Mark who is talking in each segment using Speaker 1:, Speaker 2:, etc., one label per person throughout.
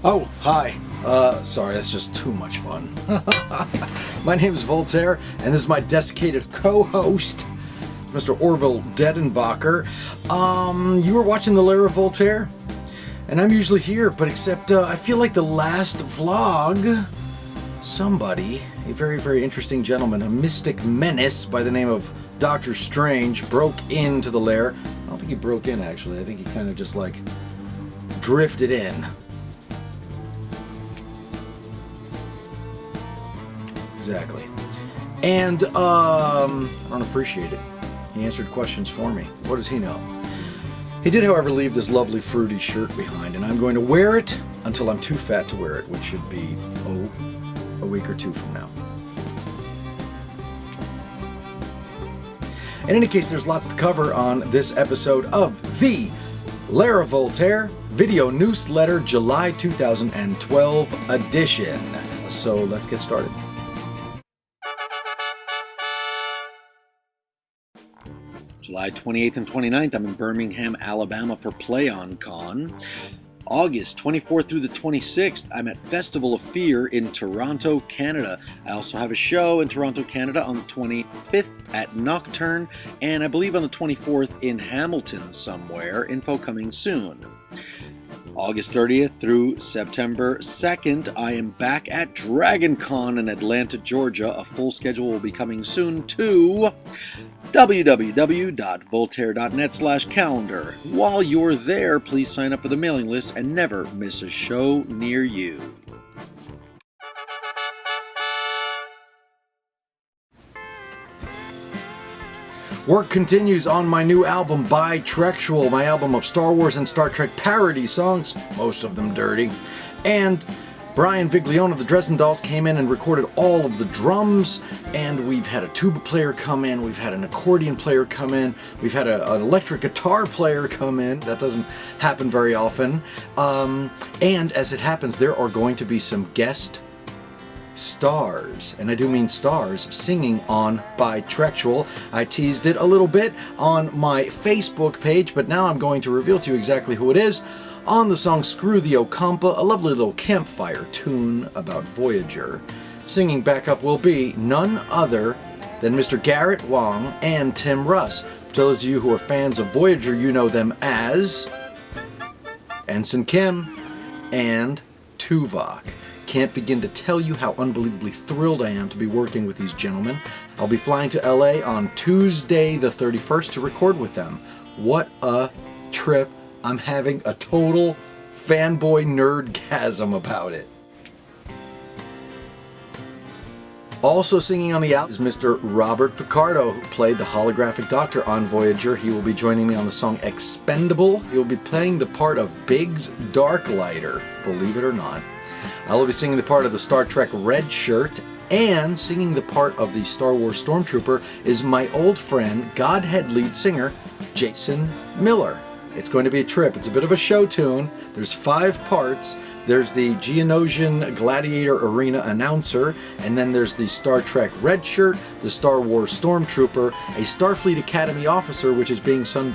Speaker 1: Oh, hi. Sorry, that's just too much fun. My name is Voltaire, and this is my desiccated co-host, Mr. Orville Dedenbacher. You were watching the Lair of Voltaire, and I'm usually here, but except I feel like the last vlog, somebody, a very, very interesting gentleman, a mystic menace by the name of Dr. Strange, broke into the Lair. I don't think he broke in, actually. I think he kind of just, like, drifted in. Exactly. And, I don't appreciate it. He answered questions for me. What does he know? He did, however, leave this lovely fruity shirt behind, and I'm going to wear it until I'm too fat to wear it, which should be, a week or two from now. In any case, there's lots to cover on this episode of the Lair of Voltaire Video Newsletter July 2012 edition. So let's get started. July 28th and 29th, I'm in Birmingham, Alabama for PlayOnCon. August 24th through the 26th, I'm at Festival of Fear in Toronto, Canada. I also have a show in Toronto, Canada on the 25th at Nocturne, and I believe on the 24th in Hamilton somewhere. Info coming soon. August 30th through September 2nd, I am back at DragonCon in Atlanta, Georgia. A full schedule will be coming soon to www.voltaire.net/calendar. While you're there, please sign up for the mailing list and never miss a show near you. Work continues on my new album, BiTrektual, my album of Star Wars and Star Trek parody songs, most of them dirty. And Brian Viglione of the Dresden Dolls came in and recorded all of the drums, and we've had a tuba player come in, we've had an accordion player come in, we've had an electric guitar player come in. That doesn't happen very often. And as it happens, there are going to be some guest stars, and I do mean stars, singing on BiTrektual. I teased it a little bit on my Facebook page, but now I'm going to reveal to you exactly who it is on the song Screw the Ocampa, a lovely little campfire tune about Voyager. Singing backup will be none other than Mr. Garrett Wang and Tim Russ. For those of you who are fans of Voyager, you know them as Ensign Kim and Tuvok. Can't begin to tell you how unbelievably thrilled I am to be working with these gentlemen. I'll be flying to LA on Tuesday the 31st to record with them. What a trip. I'm having a total fanboy nerdgasm about it. Also singing on the album is Mr. Robert Picardo, who played the holographic doctor on Voyager. He will be joining me on the song Expendable. He will be playing the part of Biggs Darklighter, believe it or not. I will be singing the part of the Star Trek Red Shirt, and singing the part of the Star Wars Stormtrooper is my old friend, Godhead lead singer, Jason Miller. It's going to be a trip. It's a bit of a show tune. There's 5 parts. There's the Geonosian Gladiator Arena announcer, and then there's the Star Trek Red Shirt, the Star Wars Stormtrooper, a Starfleet Academy officer, which is being sung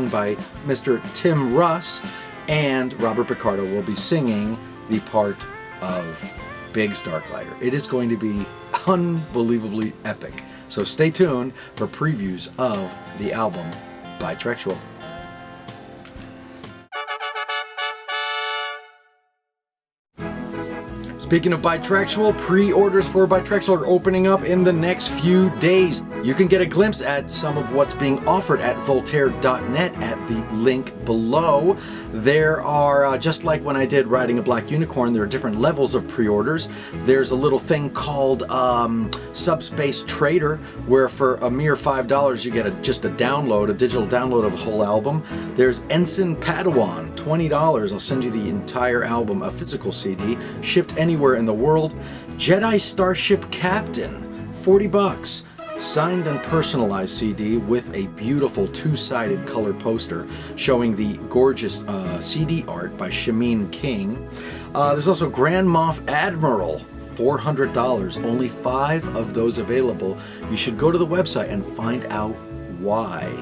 Speaker 1: by Mr. Tim Russ, and Robert Picardo will be singing the part of Biggs Darklighter. It is going to be unbelievably epic. So stay tuned for previews of the album BiTrektual. Speaking of BiTrektual, pre-orders for BiTrektual are opening up in the next few days. You can get a glimpse at some of what's being offered at Voltaire.net at the link below. There are, just like when I did Riding a Black Unicorn, there are different levels of pre-orders. There's a little thing called Subspace Trader, where for a mere $5 you get just a download, a digital download of a whole album. There's Ensign Padawan, $20. I'll send you the entire album, a physical CD, shipped anywhere in the world. Jedi Starship Captain, $40. Signed and personalized CD with a beautiful 2-sided color poster showing the gorgeous CD art by Shameen King. There's also Grand Moff Admiral, $400. Only 5 of those available. You should go to the website and find out why.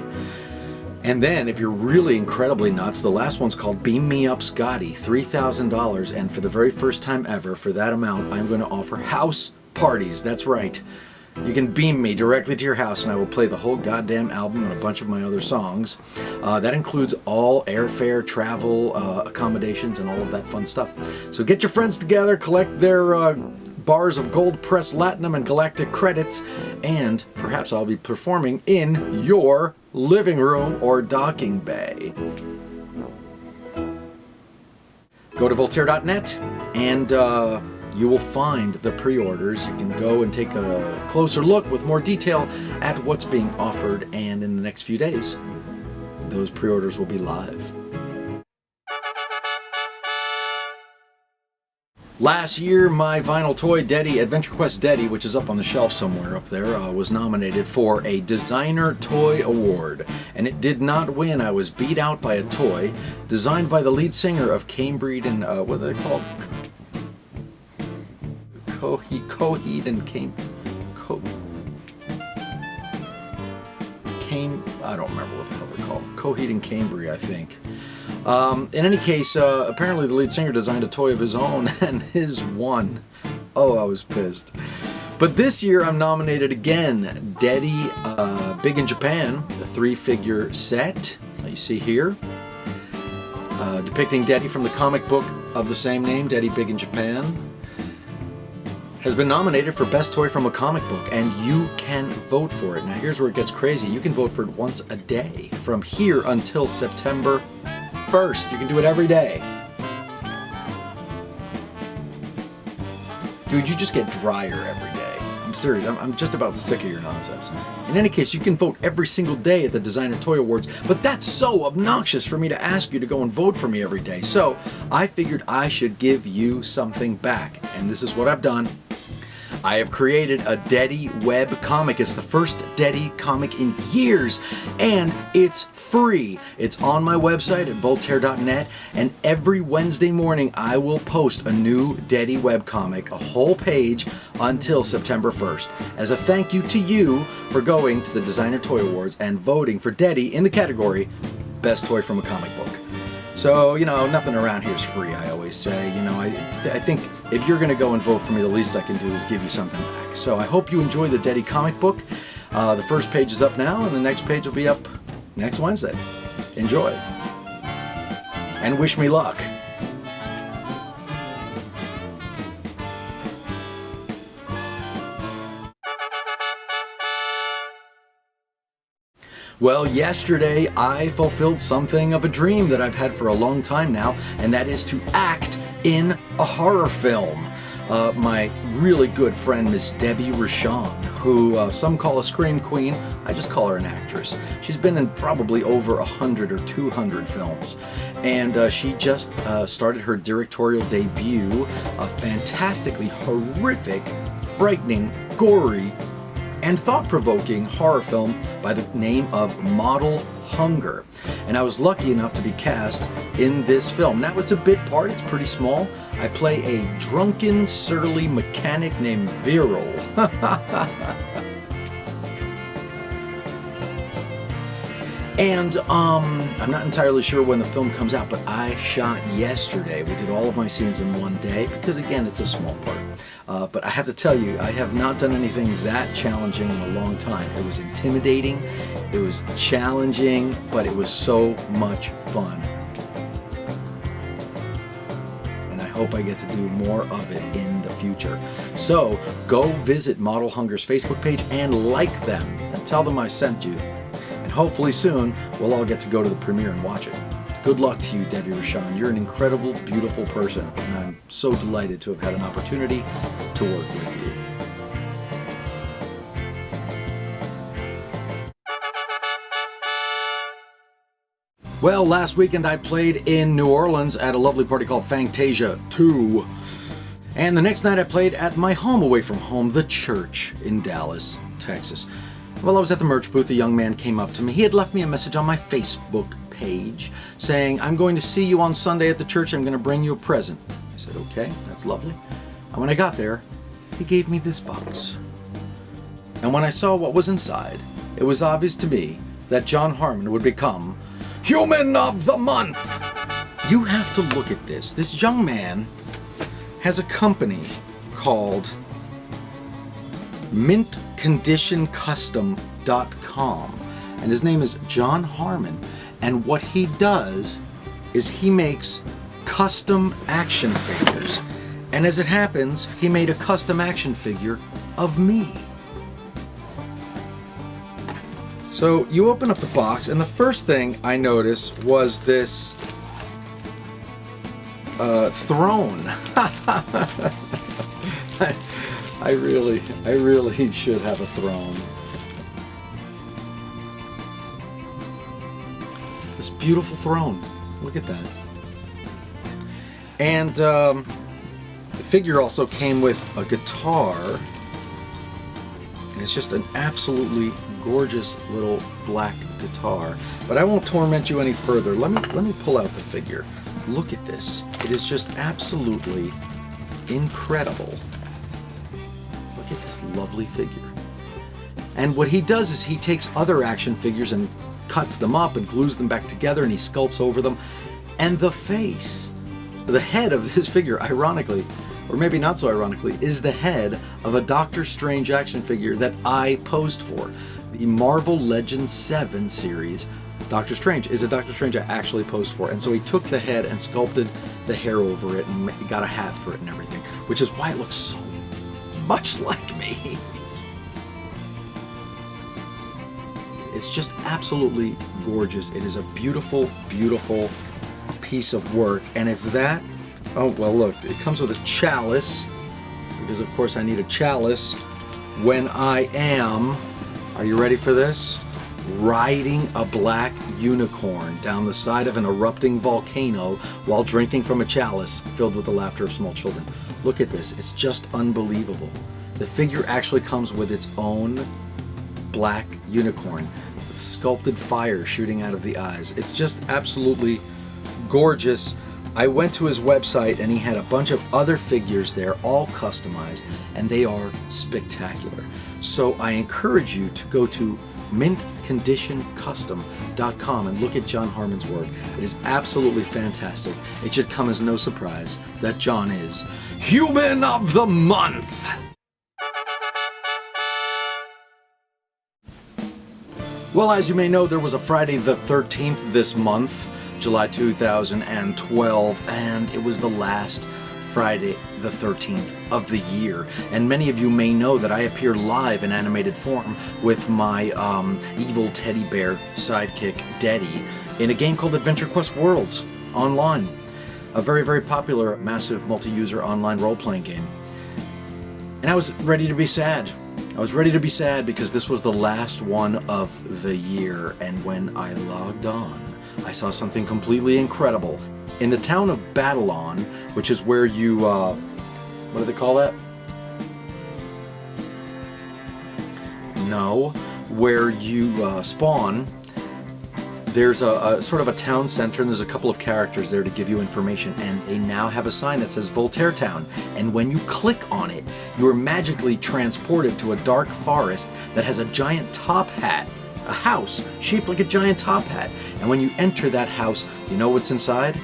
Speaker 1: And then, if you're really incredibly nuts, the last one's called Beam Me Up Scotty, $3,000. And for the very first time ever, for that amount, I'm going to offer house parties. That's right. You can beam me directly to your house and I will play the whole goddamn album and a bunch of my other songs. That includes all airfare, travel, accommodations, and all of that fun stuff. So get your friends together, collect their bars of gold pressed latinum and galactic credits, and perhaps I'll be performing in your living room or docking bay. Go to Voltaire.net and you will find the pre-orders. You can go and take a closer look with more detail at what's being offered, and in the next few days, those pre-orders will be live. Last year, my vinyl toy Deddy, AdventureQuest Deddy, which is up on the shelf somewhere up there, was nominated for a Designer Toy Award. And it did not win. I was beat out by a toy designed by the lead singer of Cambridge and, what are they called? Coheed and I don't remember what the hell they're called. Coheed and Cambry, I think. In any case, apparently the lead singer designed a toy of his own, and his won. Oh, I was pissed. But this year I'm nominated again. Deddy Big in Japan, the 3-figure set you see here, depicting Deddy from the comic book of the same name, Deddy Big in Japan, has been nominated for Best Toy from a Comic Book, and you can vote for it. Now here's where it gets crazy. You can vote for it once a day from here until September 1st. You can do it every day. Dude, you just get drier every day. I'm serious. I'm just about sick of your nonsense. In any case, you can vote every single day at the Designer Toy Awards, but that's so obnoxious for me to ask you to go and vote for me every day. So I figured I should give you something back, and this is what I've done. I have created a Deddy web comic. It's the first Deddy comic in years, and it's free. It's on my website at Voltaire.net, and every Wednesday morning I will post a new Deddy web comic, a whole page, until September 1st, as a thank you to you for going to the Designer Toy Awards and voting for Deddy in the category Best Toy from a Comic Book. So, you know, nothing around here is free, I always say. You know, I think if you're going to go and vote for me, the least I can do is give you something back. So I hope you enjoy the Deddy comic book. The first page is up now, and the next page will be up next Wednesday. Enjoy. And wish me luck. Well, yesterday I fulfilled something of a dream that I've had for a long time now, and that is to act in a horror film. My really good friend, Miss Debbie Rochon, who some call a scream queen, I just call her an actress. She's been in probably over 100 or 200 films, and she just started her directorial debut, a fantastically horrific, frightening, gory, and thought-provoking horror film by the name of Model Hunger. And I was lucky enough to be cast in this film. Now, it's a bit part, it's pretty small. I play a drunken, surly mechanic named Viral. And I'm not entirely sure when the film comes out, but I shot yesterday. We did all of my scenes in one day because, again, it's a small part. But I have to tell you, I have not done anything that challenging in a long time. It was intimidating, it was challenging, but it was so much fun. And I hope I get to do more of it in the future. So go visit Model Hunger's Facebook page and like them and tell them I sent you. And hopefully soon we'll all get to go to the premiere and watch it. Good luck to you, Debbie Rochon. You're an incredible, beautiful person, and I'm so delighted to have had an opportunity to work with you. Well, last weekend I played in New Orleans at a lovely party called Fantasia 2. And the next night I played at my home away from home, the church in Dallas, Texas. While I was at the merch booth, a young man came up to me. He had left me a message on my Facebook page saying, "I'm going to see you on Sunday at the church. I'm going to bring you a present." I said, "Okay, that's lovely." And when I got there, he gave me this box. And when I saw what was inside, it was obvious to me that John Harmon would become Human of the Month. You have to look at this. This young man has a company called mintconditioncustom.com, and his name is John Harmon. And what he does is he makes custom action figures. And as it happens, he made a custom action figure of me. So you open up the box, and the first thing I noticed was this throne. I really should have a throne. This beautiful throne. Look at that. And the figure also came with a guitar. And it's just an absolutely gorgeous little black guitar. But I won't torment you any further. Let me pull out the figure. Look at this. It is just absolutely incredible. Look at this lovely figure. And what he does is he takes other action figures and cuts them up and glues them back together, and he sculpts over them. And the face, the head of this figure, ironically, or maybe not so ironically, is the head of a Doctor Strange action figure that I posed for. The Marvel Legends 7 series, Doctor Strange, is a Doctor Strange I actually posed for. And so he took the head and sculpted the hair over it and got a hat for it and everything, which is why it looks so much like me. It's just absolutely gorgeous. It is a beautiful, beautiful piece of work. And if that, oh, well, look, it comes with a chalice, because of course I need a chalice when I am, are you ready for this? Riding a black unicorn down the side of an erupting volcano while drinking from a chalice filled with the laughter of small children. Look at this. It's just unbelievable. The figure actually comes with its own black unicorn with sculpted fire shooting out of the eyes. It's just absolutely gorgeous. I went to his website and he had a bunch of other figures there, all customized, and they are spectacular. So I encourage you to go to mintconditioncustom.com and look at John Harmon's work. It is absolutely fantastic. It should come as no surprise that John is Human of the Month. Well, as you may know, there was a Friday the 13th this month, July 2012, and it was the last Friday the 13th of the year. And many of you may know that I appear live in animated form with my evil teddy bear sidekick, Deddy, in a game called AdventureQuest Worlds online. A very, very popular, massive multi-user online role-playing game. And I was ready to be sad. I was ready to be sad because this was the last one of the year, and when I logged on, I saw something completely incredible. In the town of Babylon, which is where you, what do they call that? No, where you spawn, there's a sort of a town center, and there's a couple of characters there to give you information, and they now have a sign that says VoltaireTown, and when you click on it, you're magically transported to a dark forest that has a giant top hat, a house shaped like a giant top hat, and when you enter that house, you know what's inside?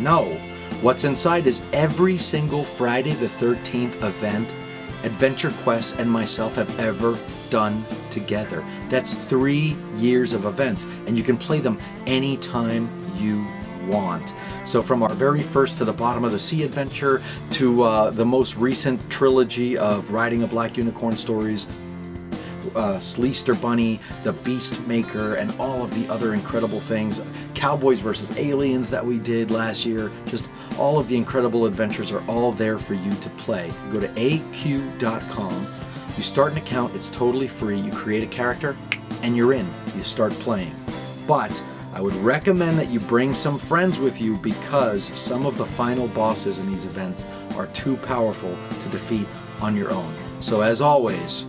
Speaker 1: No. What's inside is every single Friday the 13th event AdventureQuest and myself have ever done together. That's 3 years of events, and you can play them anytime you want. So from our very first To the Bottom of the Sea adventure to the most recent trilogy of Riding a Black Unicorn stories, Sleester Bunny, the Beast Maker, and all of the other incredible things, Cowboys versus Aliens that we did last year, just all of the incredible adventures are all there for you to play. You go to aq.com, you start an account, it's totally free, you create a character, and you're in. You start playing. But I would recommend that you bring some friends with you because some of the final bosses in these events are too powerful to defeat on your own. So as always,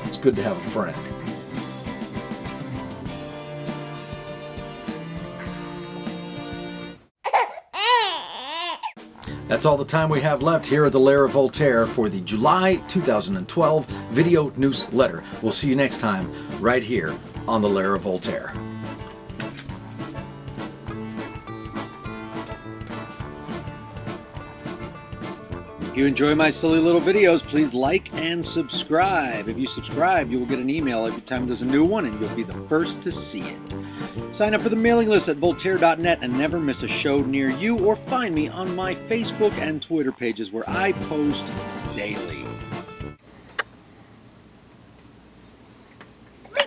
Speaker 1: it's good to have a friend. That's all the time we have left here at the Lair of Voltaire for the July 2012 video newsletter. We'll see you next time right here on the Lair of Voltaire. If you enjoy my silly little videos, please like and subscribe. If you subscribe, you will get an email every time there's a new one, and you'll be the first to see it. Sign up for the mailing list at Voltaire.net and never miss a show near you, or find me on my Facebook and Twitter pages where I post daily.